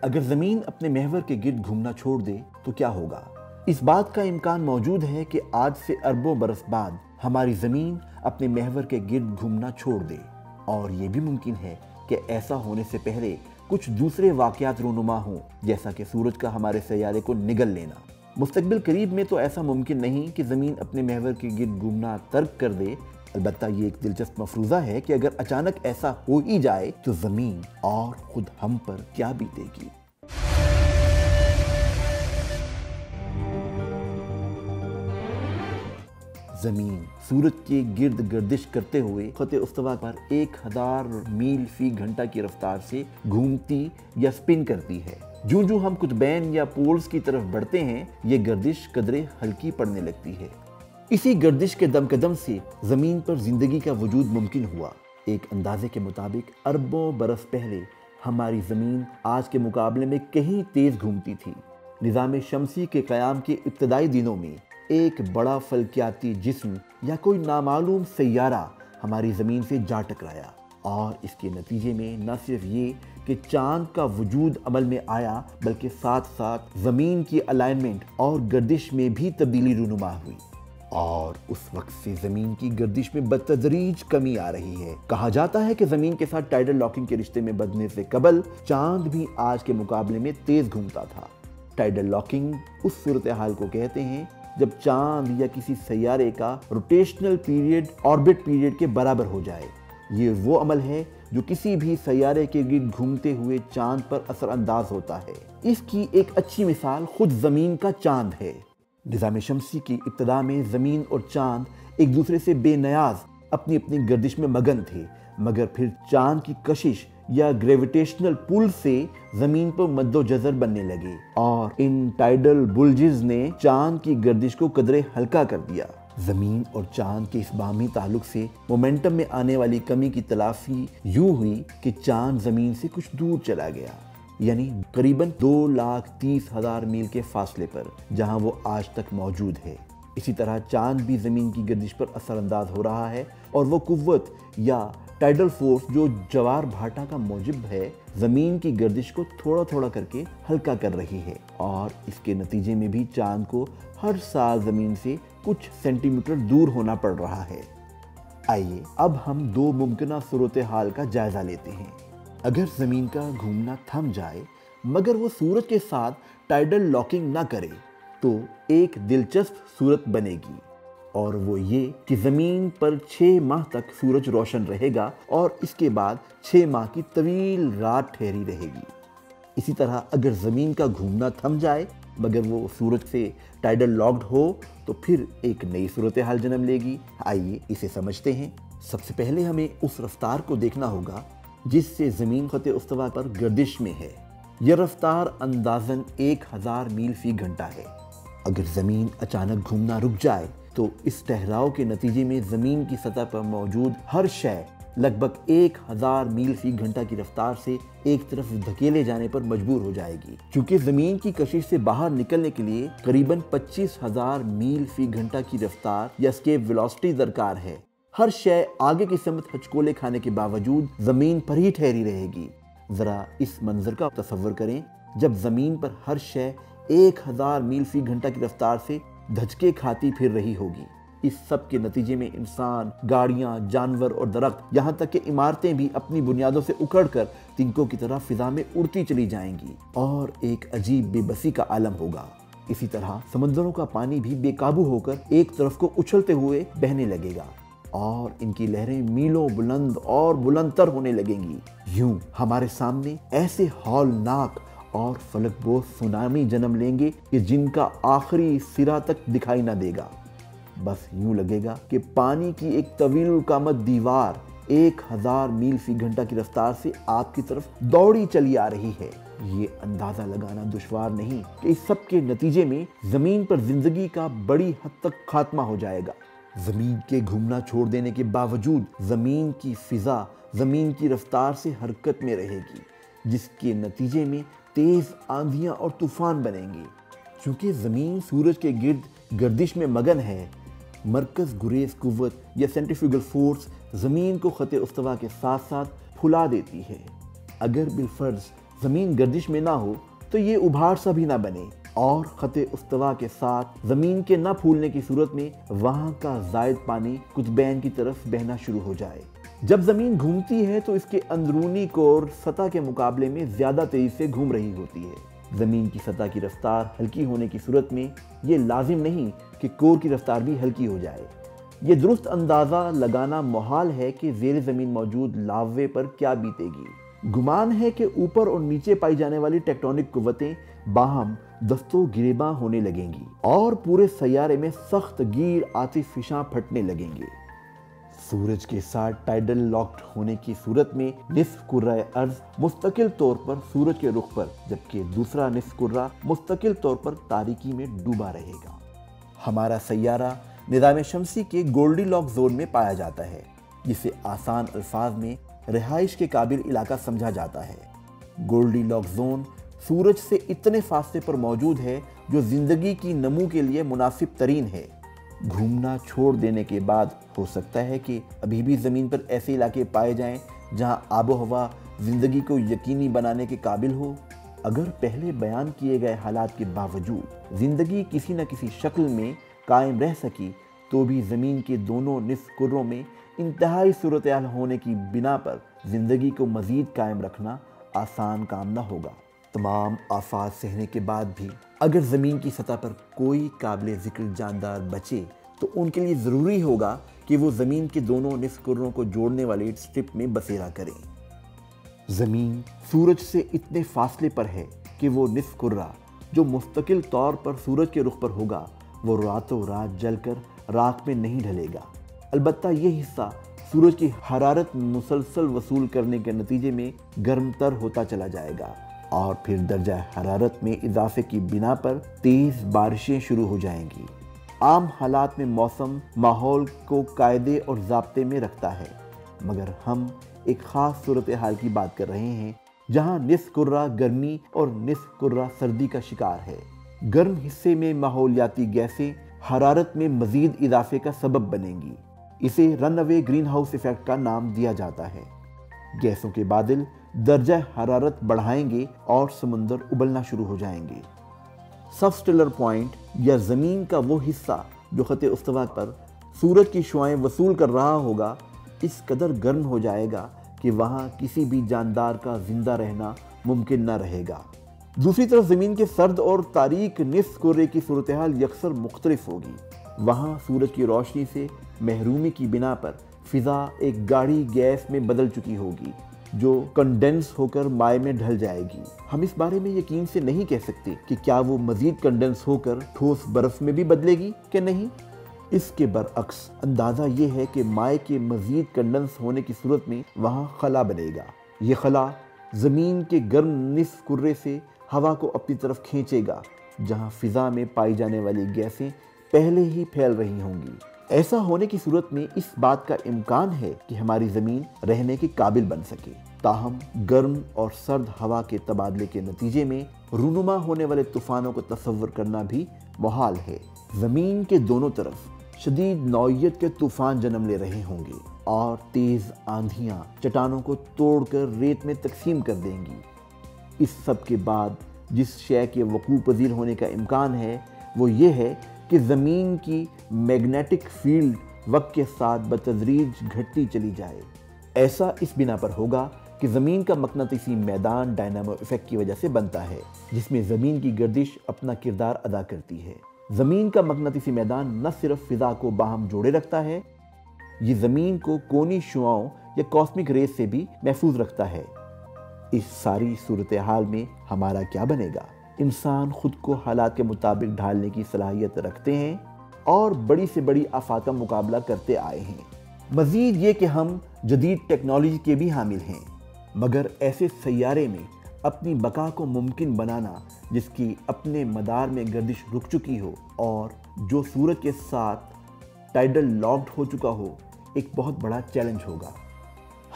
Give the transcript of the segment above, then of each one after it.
اگر زمین اپنے محور کے گرد گھومنا چھوڑ دے تو کیا ہوگا؟ اس بات کا امکان موجود ہے کہ آج سے اربوں برس بعد ہماری زمین اپنے محور کے گرد گھومنا چھوڑ دے، اور یہ بھی ممکن ہے کہ ایسا ہونے سے پہلے کچھ دوسرے واقعات رونما ہوں، جیسا کہ سورج کا ہمارے سیارے کو نگل لینا۔ مستقبل قریب میں تو ایسا ممکن نہیں کہ زمین اپنے محور کے گرد گھومنا ترک کر دے۔ البتہ یہ ایک دلچسپ مفروضہ ہے کہ اگر اچانک ایسا ہو ہی جائے تو زمین اور خود ہم پر کیا بیتے گی۔ زمین سورج کے گرد گردش کرتے ہوئے خط استوا پر 1000 میل فی گھنٹہ کی رفتار سے گھومتی یا سپن کرتی ہے۔ جو ہم قطبین یا پولز کی طرف بڑھتے ہیں، یہ گردش قدرے ہلکی پڑنے لگتی ہے۔ اسی گردش کے دم قدم سے زمین پر زندگی کا وجود ممکن ہوا۔ ایک اندازے کے مطابق اربوں برس پہلے ہماری زمین آج کے مقابلے میں کہیں تیز گھومتی تھی۔ نظام شمسی کے قیام کے ابتدائی دنوں میں ایک بڑا فلکیاتی جسم یا کوئی نامعلوم سیارہ ہماری زمین سے جا ٹکرایا، اور اس کے نتیجے میں نہ صرف یہ کہ چاند کا وجود عمل میں آیا، بلکہ ساتھ ساتھ زمین کی الائنمنٹ اور گردش میں بھی تبدیلی رونما ہوئی، اور اس وقت سے زمین کی گردش میں بتدریج کمی آ رہی ہے۔ کہا جاتا ہے کہ زمین کے ساتھ ٹائیڈل لاکنگ کے رشتے میں بدلنے سے قبل چاند بھی آج کے مقابلے میں تیز گھومتا تھا۔ ٹائیڈل لاکنگ اس صورتحال کو کہتے ہیں جب چاند یا کسی سیارے کا روٹیشنل پیریڈ آربٹ پیریڈ کے برابر ہو جائے۔ یہ وہ عمل ہے جو کسی بھی سیارے کے گرد گھومتے ہوئے چاند پر اثر انداز ہوتا ہے۔ اس کی ایک اچھی مثال خود زمین کا چاند ہے۔ نظام شمسی کی ابتدا میں زمین اور چاند ایک دوسرے سے بے نیاز اپنی اپنی گردش میں مگن تھے، مگر پھر چاند کی کشش یا گریویٹیشنل پل سے زمین پر مد و جزر بننے لگے، اور ان ٹائیڈل بلجز نے چاند کی گردش کو قدرے ہلکا کر دیا۔ زمین اور چاند کے اس باہمی تعلق سے مومنٹم میں آنے والی کمی کی تلافی یوں ہوئی کہ چاند زمین سے کچھ دور چلا گیا، یعنی قریباً 2,30,000 میل کے فاصلے پر، جہاں وہ آج تک موجود ہے۔ اسی طرح چاند بھی زمین کی گردش پر اثر انداز ہو رہا ہے، اور وہ قوت یا ٹائیڈل فورس جو جوار بھاٹا کا موجب ہے، زمین کی گردش کو تھوڑا تھوڑا کر کے ہلکا کر رہی ہے، اور اس کے نتیجے میں بھی چاند کو ہر سال زمین سے کچھ سینٹی میٹر دور ہونا پڑ رہا ہے۔ آئیے اب ہم دو ممکنہ صورتحال کا جائزہ لیتے ہیں۔ اگر زمین کا گھومنا تھم جائے مگر وہ سورج کے ساتھ ٹائیڈل لاکنگ نہ کرے تو ایک دلچسپ صورت بنے گی، اور وہ یہ کہ زمین پر 6 ماہ تک سورج روشن رہے گا، اور اس کے بعد 6 ماہ کی طویل رات ٹھہری رہے گی۔ اسی طرح اگر زمین کا گھومنا تھم جائے مگر وہ سورج سے ٹائیڈل لاکڈ ہو تو پھر ایک نئی صورتحال جنم لے گی۔ آئیے اسے سمجھتے ہیں۔ سب سے پہلے ہمیں اس رفتار کو دیکھنا ہوگا جس سے زمین خط استوا پر گردش میں ہے۔ یہ رفتار اندازاً 1000 میل فی گھنٹہ ہے۔ اگر زمین اچانک گھومنا رک جائے تو اس ٹھہراؤ کے نتیجے میں زمین کی سطح پر موجود ہر شے لگ بھگ 1000 میل فی گھنٹہ کی رفتار سے ایک طرف دھکیلے جانے پر مجبور ہو جائے گی، کیونکہ زمین کی کشش سے باہر نکلنے کے لیے قریباً 25,000 میل فی گھنٹہ کی رفتار یا اسکیپ ویلوسٹی درکار ہے۔ ہر شے آگے کی سمت ہچکولے کھانے کے باوجود زمین پر ہی ٹھہری رہے گی۔ ذرا اس منظر کا تصور کریں، جب زمین پر ہر شے 1000 میل فی گھنٹہ کی رفتار سے دھچکے کھاتی پھر رہی ہوگی۔ اس سب کے نتیجے میں انسان، گاڑیاں، جانور اور درخت، یہاں تک کہ عمارتیں بھی اپنی بنیادوں سے اکھڑ کر تنکوں کی طرح فضا میں اڑتی چلی جائیں گی، اور ایک عجیب بے بسی کا عالم ہوگا۔ اسی طرح سمندروں کا پانی بھی بے قابو ہو کر ایک طرف کو اچھلتے ہوئے بہنے لگے گا، اور ان کی لہریں میلوں بلند اور بلند تر ہونے لگیں گی۔ یوں ہمارے سامنے ایسے ہولناک اور فلک بوز سونامی جنم لیں گے کہ جن کا آخری سرا تک دکھائی نہ دے گا۔ بس یوں لگے گا کہ پانی کی ایک طویل القامت دیوار 1000 میل فی گھنٹہ کی رفتار سے آپ کی طرف دوڑی چلی آ رہی ہے۔ یہ اندازہ لگانا دشوار نہیں کہ اس سب کے نتیجے میں زمین پر زندگی کا بڑی حد تک خاتمہ ہو جائے گا۔ زمین کے گھومنا چھوڑ دینے کے باوجود زمین کی فضا زمین کی رفتار سے حرکت میں رہے گی، جس کے نتیجے میں تیز آندھیاں اور طوفان بنیں گے۔ چونکہ زمین سورج کے گرد گردش میں مگن ہے، مرکز گریز قوت یا سینٹریفیوگل فورس زمین کو خط استوا کے ساتھ ساتھ پھلا دیتی ہے۔ اگر بالفرض زمین گردش میں نہ ہو تو یہ ابھار سا بھی نہ بنے، اور خط استوا کے ساتھ زمین کے نہ پھولنے کی صورت میں وہاں کا زائد پانی قطبین کی طرف بہنا شروع ہو جائے۔ جب زمین گھومتی ہے تو اس کے اندرونی کور سطح کے مقابلے میں زیادہ تیزی سے گھوم رہی ہوتی ہے۔ زمین کی سطح کی رفتار ہلکی ہونے کی صورت میں یہ لازم نہیں کہ کور کی رفتار بھی ہلکی ہو جائے۔ یہ درست اندازہ لگانا محال ہے کہ زیر زمین موجود لاوے پر کیا بیتے گی۔ گمان ہے کہ اوپر اور نیچے پائی جانے والی ٹیکٹونک قوتیں باہم دست و گریباں ہونے لگیں گی اور پورے سیارے میں سخت گیر آتی فشاں پھٹنے لگیں گے۔ سورج کے ساتھ ٹائیڈل لاکڈ ہونے کی صورت میں نصف کرہ ارض مستقل طور پر سورج کے رخ پر، جبکہ دوسرا نصف کرہ مستقل طور پر تاریکی میں ڈوبا رہے گا۔ ہمارا سیارہ نظام شمسی کے گولڈی لاک زون میں پایا جاتا ہے، جسے آسان الفاظ میں رہائش کے قابل علاقہ سمجھا جاتا ہے۔ گولڈی لاک زون سورج سے اتنے فاصلے پر موجود ہے جو زندگی کی نمو کے لیے مناسب ترین ہے۔ گھومنا چھوڑ دینے کے بعد ہو سکتا ہے کہ ابھی بھی زمین پر ایسے علاقے پائے جائیں جہاں آب و ہوا زندگی کو یقینی بنانے کے قابل ہو۔ اگر پہلے بیان کیے گئے حالات کے باوجود زندگی کسی نہ کسی شکل میں قائم رہ سکی تو بھی زمین کے دونوں نصف کروں میں انتہائی صورتحال ہونے کی بنا پر زندگی کو مزید قائم رکھنا آسان کام نہ ہوگا۔ تمام آفات سہنے کے بعد بھی اگر زمین کی سطح پر کوئی قابل ذکر جاندار بچے تو ان کے لیے ضروری ہوگا کہ وہ زمین کے دونوں نصف کروں کو جوڑنے والے اسٹرپ میں بسیرا کریں۔ زمین سورج سے اتنے فاصلے پر ہے کہ وہ نصف کرہ جو مستقل طور پر سورج کے رخ پر ہوگا وہ راتوں رات جل کر راکھ میں نہیں ڈھلے گا۔ البتہ یہ حصہ سورج کی حرارت مسلسل وصول کرنے کے نتیجے میں گرم تر ہوتا چلا جائے گا، اور پھر درجہ حرارت میں اضافے کی بنا پر تیز بارشیں شروع ہو جائیں گی۔ عام حالات میں موسم ماحول کو قاعدے اور ضابطے میں رکھتا ہے، مگر ہم ایک خاص صورتحال کی بات کر رہے ہیں جہاں نصف کرہ گرمی اور نصف کرہ سردی کا شکار ہے۔ گرم حصے میں ماحولیاتی گیسیں حرارت میں مزید اضافے کا سبب بنیں گی۔ اسے رن اوے گرین ہاؤس ایفیکٹ کا نام دیا جاتا ہے۔ گیسوں کے بادل درجہ حرارت بڑھائیں گے اور سمندر ابلنا شروع ہو جائیں گے۔ سب سٹیلر پوائنٹ یا زمین کا وہ حصہ جو خط استوا پر سورج کی شعاعیں وصول کر رہا ہوگا اس قدر گرم ہو جائے گا کہ وہاں کسی بھی جاندار کا زندہ رہنا ممکن نہ رہے گا۔ دوسری طرف زمین کے سرد اور تاریک نصف کرے کی صورتحال یکسر مختلف ہوگی۔ وہاں سورج کی روشنی سے محرومی کی بنا پر فضا ایک گاڑھی گیس میں بدل چکی ہوگی جو کنڈنس ہو کر مائع میں ڈھل جائے گی۔ ہم اس بارے میں یقین سے نہیں کہہ سکتے کہ کیا وہ مزید کنڈنس ہو کر ٹھوس برف میں بھی بدلے گی کہ نہیں۔ اس کے برعکس اندازہ یہ ہے کہ مائع کے مزید کنڈنس ہونے کی صورت میں وہاں خلا بنے گا۔ یہ خلا زمین کے گرم نصف کرے سے ہوا کو اپنی طرف کھینچے گا جہاں فضا میں پائی جانے والی گیسیں پہلے ہی پھیل رہی ہوں گی۔ ایسا ہونے کی صورت میں اس بات کا امکان ہے کہ ہماری زمین رہنے کے قابل بن سکے، تاہم گرم اور سرد ہوا کے تبادلے کے نتیجے میں رونما ہونے والے طوفانوں کو تصور کرنا بھی محال ہے۔ زمین کے دونوں طرف شدید نوعیت کے طوفان جنم لے رہے ہوں گے اور تیز آندھیاں چٹانوں کو توڑ کر ریت میں تقسیم کر دیں گی۔ اس سب کے بعد جس شے کے وقوع پذیر ہونے کا امکان ہے وہ یہ ہے کہ زمین کی میگنیٹک فیلڈ وقت کے ساتھ بتدریج گھٹتی چلی جائے۔ ایسا اس بنا پر ہوگا کہ زمین کا مقناطیسی میدان ڈائنامو ایفیکٹ کی وجہ سے بنتا ہے، جس میں زمین کی گردش اپنا کردار ادا کرتی ہے۔ زمین کا مقناطیسی میدان نہ صرف فضا کو باہم جوڑے رکھتا ہے، یہ زمین کو کونی شعاعوں یا کاسمک ریز سے بھی محفوظ رکھتا ہے۔ اس ساری صورتحال میں ہمارا کیا بنے گا؟ انسان خود کو حالات کے مطابق ڈھالنے کی صلاحیت رکھتے ہیں اور بڑی سے بڑی آفات کا مقابلہ کرتے آئے ہیں۔ مزید یہ کہ ہم جدید ٹیکنالوجی کے بھی حامل ہیں، مگر ایسے سیارے میں اپنی بقا کو ممکن بنانا جس کی اپنے مدار میں گردش رک چکی ہو اور جو سورج کے ساتھ ٹائیڈل لاکڈ ہو چکا ہو، ایک بہت بڑا چیلنج ہوگا۔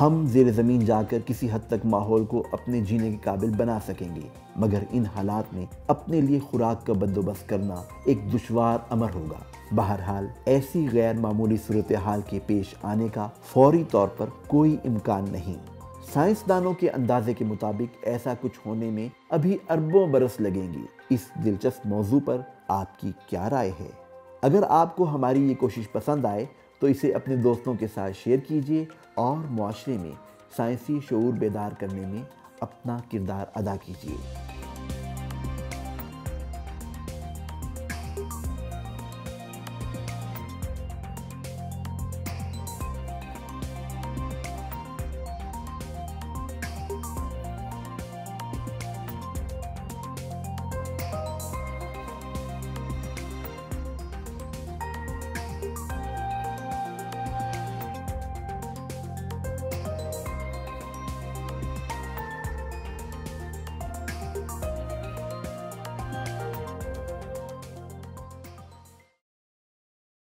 ہم زیر زمین جا کر کسی حد تک ماحول کو اپنے جینے کے قابل بنا سکیں گے، مگر ان حالات میں اپنے لیے خوراک کا بندوبست کرنا ایک دشوار امر ہوگا۔ بہرحال ایسی غیر معمولی صورتحال کے پیش آنے کا فوری طور پر کوئی امکان نہیں۔ سائنسدانوں کے اندازے کے مطابق ایسا کچھ ہونے میں ابھی اربوں برس لگیں گی۔ اس دلچسپ موضوع پر آپ کی کیا رائے ہے؟ اگر آپ کو ہماری یہ کوشش پسند آئے تو اسے اپنے دوستوں کے ساتھ شیئر کیجیے اور معاشرے میں سائنسی شعور بیدار کرنے میں اپنا کردار ادا کیجیے۔